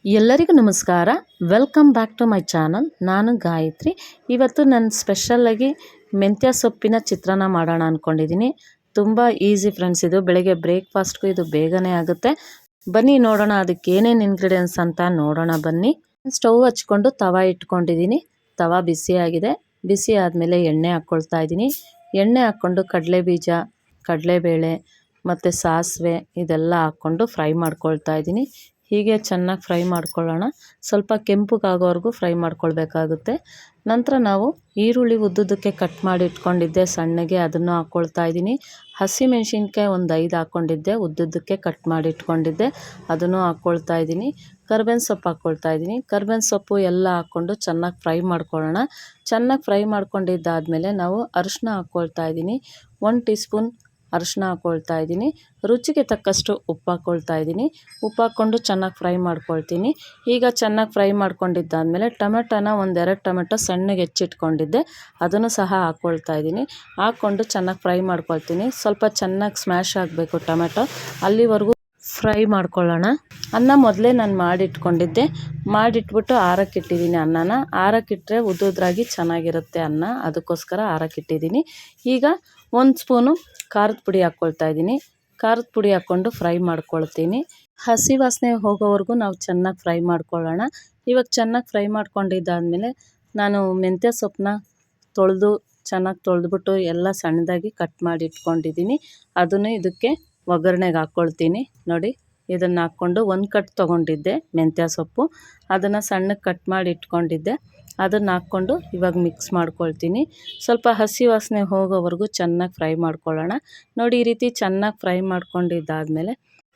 ಎಲ್ಲರಿಗೂ ನಮಸ್ಕಾರ. Welcome back to my channel. ನಾನು ಗಾಯತ್ರಿ. ಇವತ್ತು ನಾನು ಸ್ಪೆಷಲಾಗಿ ಮೆಂತ್ಯ ಸೊಪ್ಪಿನ ಚಿತ್ರಾನ್ನ ಮಾಡೋಣ ಅಂದ್ಕೊಂಡಿದ್ದೀನಿ. ತುಂಬ ಈಸಿ ಫ್ರೆಂಡ್ಸ್, ಇದು ಬೆಳಗ್ಗೆ ಬ್ರೇಕ್ಫಾಸ್ಟ್ಗೂ ಇದು ಬೇಗನೆ ಆಗುತ್ತೆ. ಬನ್ನಿ ನೋಡೋಣ ಅದಕ್ಕೆ ಏನೇನು ಇಂಗ್ರೀಡಿಯೆಂಟ್ಸ್ ಅಂತ ನೋಡೋಣ ಬನ್ನಿ. ಸ್ಟವ್ ಹಚ್ಕೊಂಡು ತವಾ ಇಟ್ಕೊಂಡಿದ್ದೀನಿ. ತವಾ ಬಿಸಿಯಾಗಿದೆ. ಬಿಸಿ ಆದಮೇಲೆ ಎಣ್ಣೆ ಹಾಕ್ಕೊಳ್ತಾ ಇದ್ದೀನಿ. ಎಣ್ಣೆ ಹಾಕ್ಕೊಂಡು ಕಡಲೆ ಬೀಜ, ಕಡಲೆಬೇಳೆ ಮತ್ತು ಸಾಸಿವೆ ಇದೆಲ್ಲ ಹಾಕ್ಕೊಂಡು ಫ್ರೈ ಮಾಡ್ಕೊಳ್ತಾ ಇದ್ದೀನಿ. ಹೀಗೆ ಚೆನ್ನಾಗಿ ಫ್ರೈ ಮಾಡ್ಕೊಳ್ಳೋಣ. ಸ್ವಲ್ಪ ಕೆಂಪಗಾಗೋವರೆಗೂ ಫ್ರೈ ಮಾಡ್ಕೊಳ್ಬೇಕಾಗುತ್ತೆ. ನಂತರ ನಾವು ಈರುಳ್ಳಿ ಉದ್ದುದಕ್ಕೆ ಕಟ್ ಮಾಡಿ ಇಟ್ಕೊಂಡಿದ್ದೆ ಸಣ್ಣಗೆ, ಅದನ್ನು ಹಾಕ್ಕೊಳ್ತಾ ಇದ್ದೀನಿ. ಹಸಿಮೆಣ್ಸಿನ್ಕಾಯಿ ಒಂದು 5 ಹಾಕ್ಕೊಂಡಿದ್ದೆ, ಉದ್ದುದಕ್ಕೆ ಕಟ್ ಮಾಡಿ ಇಟ್ಕೊಂಡಿದ್ದೆ, ಅದನ್ನು ಹಾಕ್ಕೊಳ್ತಾ ಇದ್ದೀನಿ. ಕರ್ಬೇವಿನ ಸೊಪ್ಪು ಹಾಕ್ಕೊಳ್ತಾ ಇದ್ದೀನಿ. ಕರ್ಬೇವಿನ ಸೊಪ್ಪು ಎಲ್ಲ ಹಾಕ್ಕೊಂಡು ಚೆನ್ನಾಗಿ ಫ್ರೈ ಮಾಡ್ಕೊಳ್ಳೋಣ. ಚೆನ್ನಾಗಿ ಫ್ರೈ ಮಾಡ್ಕೊಂಡಿದ್ದಾದಮೇಲೆ ನಾವು ಅರಿಶಿನ ಹಾಕ್ಕೊಳ್ತಾ ಇದ್ದೀನಿ. 1 ಟೀ ಸ್ಪೂನ್ ಅರಿಶಿನ ಹಾಕ್ಕೊಳ್ತಾ ಇದ್ದೀನಿ. ರುಚಿಗೆ ತಕ್ಕಷ್ಟು ಉಪ್ಪು ಹಾಕ್ಕೊಳ್ತಾ ಇದ್ದೀನಿ. ಉಪ್ಪು ಹಾಕ್ಕೊಂಡು ಚೆನ್ನಾಗಿ ಫ್ರೈ ಮಾಡ್ಕೊಳ್ತೀನಿ. ಈಗ ಚೆನ್ನಾಗಿ ಫ್ರೈ ಮಾಡ್ಕೊಂಡಿದ್ದಾದಮೇಲೆ ಟೊಮೆಟೊನ 1-2 ಟೊಮೆಟೊ ಸಣ್ಣಗೆ ಹೆಚ್ಚಿಟ್ಕೊಂಡಿದ್ದೆ, ಅದನ್ನು ಸಹ ಹಾಕ್ಕೊಳ್ತಾ ಇದ್ದೀನಿ. ಹಾಕ್ಕೊಂಡು ಚೆನ್ನಾಗಿ ಫ್ರೈ ಮಾಡ್ಕೊಳ್ತೀನಿ. ಸ್ವಲ್ಪ ಚೆನ್ನಾಗಿ ಸ್ಮ್ಯಾಶ್ ಆಗಬೇಕು ಟೊಮೆಟೊ, ಅಲ್ಲಿವರೆಗೂ ಫ್ರೈ ಮಾಡ್ಕೊಳ್ಳೋಣ. ಅನ್ನ ಮೊದಲೇ ನಾನು ಮಾಡಿಟ್ಕೊಂಡಿದ್ದೆ, ಮಾಡಿಟ್ಬಿಟ್ಟು ಆರಕ್ಕಿಟ್ಟಿದ್ದೀನಿ. ಅನ್ನನ ಆರಕ್ಕಿಟ್ಟರೆ ಉದ್ದುದ್ರಾಗಿ ಚೆನ್ನಾಗಿರುತ್ತೆ ಅನ್ನ, ಅದಕ್ಕೋಸ್ಕರ ಆರಕ್ಕಿಟ್ಟಿದ್ದೀನಿ. ಈಗ 1 ಸ್ಪೂನು ಖಾರದ ಪುಡಿ ಹಾಕ್ಕೊಳ್ತಾ ಇದ್ದೀನಿ. ಖಾರದ ಪುಡಿ ಹಾಕ್ಕೊಂಡು ಫ್ರೈ ಮಾಡ್ಕೊಳ್ತೀನಿ. ಹಸಿ ವಾಸನೆ ಹೋಗೋವರೆಗೂ ನಾವು ಚೆನ್ನಾಗಿ ಫ್ರೈ ಮಾಡ್ಕೊಳ್ಳೋಣ. ಇವಾಗ ಚೆನ್ನಾಗಿ ಫ್ರೈ ಮಾಡ್ಕೊಂಡಿದ್ದಾದಮೇಲೆ ನಾನು ಮೆಂತ್ಯ ಸೊಪ್ಪನ್ನ ಚೆನ್ನಾಗಿ ತೊಳೆದ್ಬಿಟ್ಟು ಎಲ್ಲ ಸಣ್ಣದಾಗಿ ಕಟ್ ಮಾಡಿ ಇಟ್ಕೊಂಡಿದ್ದೀನಿ. ಅದನ್ನು ಇದಕ್ಕೆ ಒಗ್ಗರಣೆಗೆ ಹಾಕ್ಕೊಳ್ತೀನಿ. ನೋಡಿ, ಇದನ್ನು ಹಾಕ್ಕೊಂಡು 1 ಕಟ್ ತೊಗೊಂಡಿದ್ದೆ ಮೆಂತ್ಯ ಸೊಪ್ಪು, ಅದನ್ನು ಸಣ್ಣಗೆ ಕಟ್ ಮಾಡಿ ಇಟ್ಕೊಂಡಿದ್ದೆ, ಅದನ್ನು ಹಾಕ್ಕೊಂಡು ಇವಾಗ ಮಿಕ್ಸ್ ಮಾಡ್ಕೊಳ್ತೀನಿ. ಸ್ವಲ್ಪ ಹಸಿ ವಾಸನೆ ಹೋಗೋವರೆಗೂ ಚೆನ್ನಾಗಿ ಫ್ರೈ ಮಾಡ್ಕೊಳ್ಳೋಣ. ನೋಡಿ, ಈ ರೀತಿ ಚೆನ್ನಾಗಿ ಫ್ರೈ ಮಾಡ್ಕೊಂಡಿದ್ದಾದಮೇಲೆ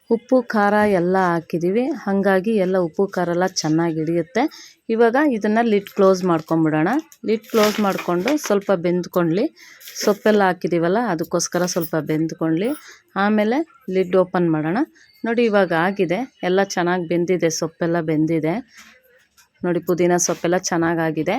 ಉಪ್ಪು ಖಾರ ಎಲ್ಲ ಹಾಕಿದ್ದೀವಿ, ಹಾಗಾಗಿ ಎಲ್ಲ ಉಪ್ಪು ಖಾರ ಎಲ್ಲ ಚೆನ್ನಾಗಿ ಹಿಡಿಯುತ್ತೆ. ಇವಾಗ ಇದನ್ನು ಲಿಡ್ ಕ್ಲೋಸ್ ಮಾಡ್ಕೊಂಬಿಡೋಣ. ಲಿಡ್ ಕ್ಲೋಸ್ ಮಾಡಿಕೊಂಡು ಸ್ವಲ್ಪ ಬೆಂದ್ಕೊಳ್ಳಿ. ಸೊಪ್ಪೆಲ್ಲ ಹಾಕಿದ್ದೀವಲ್ಲ, ಅದಕ್ಕೋಸ್ಕರ ಸ್ವಲ್ಪ ಬೆಂದ್ಕೊಳ್ಳಿ. ಆಮೇಲೆ ಲಿಡ್ ಓಪನ್ ಮಾಡೋಣ. ನೋಡಿ, ಇವಾಗ ಆಗಿದೆ, ಎಲ್ಲ ಚೆನ್ನಾಗಿ ಬೆಂದಿದೆ, ಸೊಪ್ಪೆಲ್ಲ ಬೆಂದಿದೆ. ನೋಡಿ, ಪುದೀನ ಸೊಪ್ಪೆಲ್ಲ ಚೆನ್ನಾಗಾಗಿದೆ.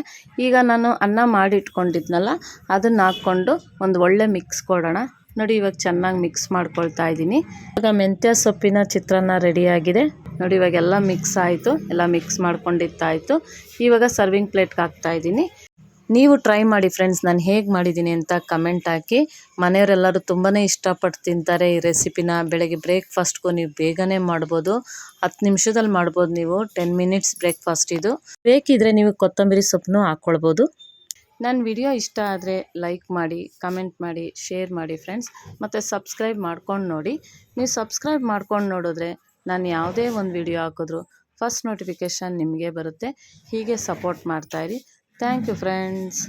ಈಗ ನಾನು ಅನ್ನ ಮಾಡಿಟ್ಕೊಂಡಿದ್ನಲ್ಲ, ಅದನ್ನು ಹಾಕ್ಕೊಂಡು ಒಂದು ಒಳ್ಳೆ ಮಿಕ್ಸ್ ಕೊಡೋಣ. ನೋಡಿ, ಇವಾಗ ಚೆನ್ನಾಗಿ ಮಿಕ್ಸ್ ಮಾಡ್ಕೊಳ್ತಾ ಇದ್ದೀನಿ. ಇವಾಗ ಮೆಂತ್ಯ ಸೊಪ್ಪಿನ ಚಿತ್ರಾನ್ನ ರೆಡಿಯಾಗಿದೆ. ನೋಡಿ, ಇವಾಗೆಲ್ಲ ಮಿಕ್ಸ್ ಆಯಿತು, ಎಲ್ಲ ಮಿಕ್ಸ್ ಮಾಡ್ಕೊಂಡಿದ್ದಾಯಿತು. ಇವಾಗ ಸರ್ವಿಂಗ್ ಪ್ಲೇಟ್ಗೆ ಹಾಕ್ತಾ ಇದ್ದೀನಿ. ನೀವು ಟ್ರೈ ಮಾಡಿ ಫ್ರೆಂಡ್ಸ್, ನಾನು ಹೇಗೆ ಮಾಡಿದ್ದೀನಿ ಅಂತ ಕಮೆಂಟ್ ಹಾಕಿ. ಮನೆಯವರೆಲ್ಲರೂ ತುಂಬಾ ಇಷ್ಟಪಟ್ಟು ತಿಂತಾರೆ ಈ ರೆಸಿಪಿನ. ಬೆಳಗ್ಗೆ ಬ್ರೇಕ್ಫಾಸ್ಟ್ಗೂ ನೀವು ಬೇಗನೆ ಮಾಡ್ಬೋದು, 10 ನಿಮಿಷದಲ್ಲಿ ಮಾಡ್ಬೋದು. ನೀವು 10 ಮಿನಿಟ್ಸ್ ಬ್ರೇಕ್ಫಾಸ್ಟ್ ಇದು. ಬೇಕಿದ್ರೆ ನೀವು ಕೊತ್ತಂಬರಿ ಸೊಪ್ಪನ್ನು ಹಾಕ್ಕೊಳ್ಬೋದು. ನನ್ನ ವಿಡಿಯೋ ಇಷ್ಟ ಆದರೆ ಲೈಕ್ ಮಾಡಿ, ಕಮೆಂಟ್ ಮಾಡಿ, ಶೇರ್ ಮಾಡಿ ಫ್ರೆಂಡ್ಸ್. ಮತ್ತು ಸಬ್ಸ್ಕ್ರೈಬ್ ಮಾಡ್ಕೊಂಡು ನೋಡಿ. ನೀವು ಸಬ್ಸ್ಕ್ರೈಬ್ ಮಾಡ್ಕೊಂಡು ನೋಡಿದ್ರೆ ನಾನು ಯಾವುದೇ ಒಂದು ವಿಡಿಯೋ ಹಾಕಿದ್ರು ಫಸ್ಟ್ ನೋಟಿಫಿಕೇಷನ್ ನಿಮಗೆ ಬರುತ್ತೆ. ಹೀಗೆ ಸಪೋರ್ಟ್ ಮಾಡ್ತಾಯಿರಿ. Thank you friends.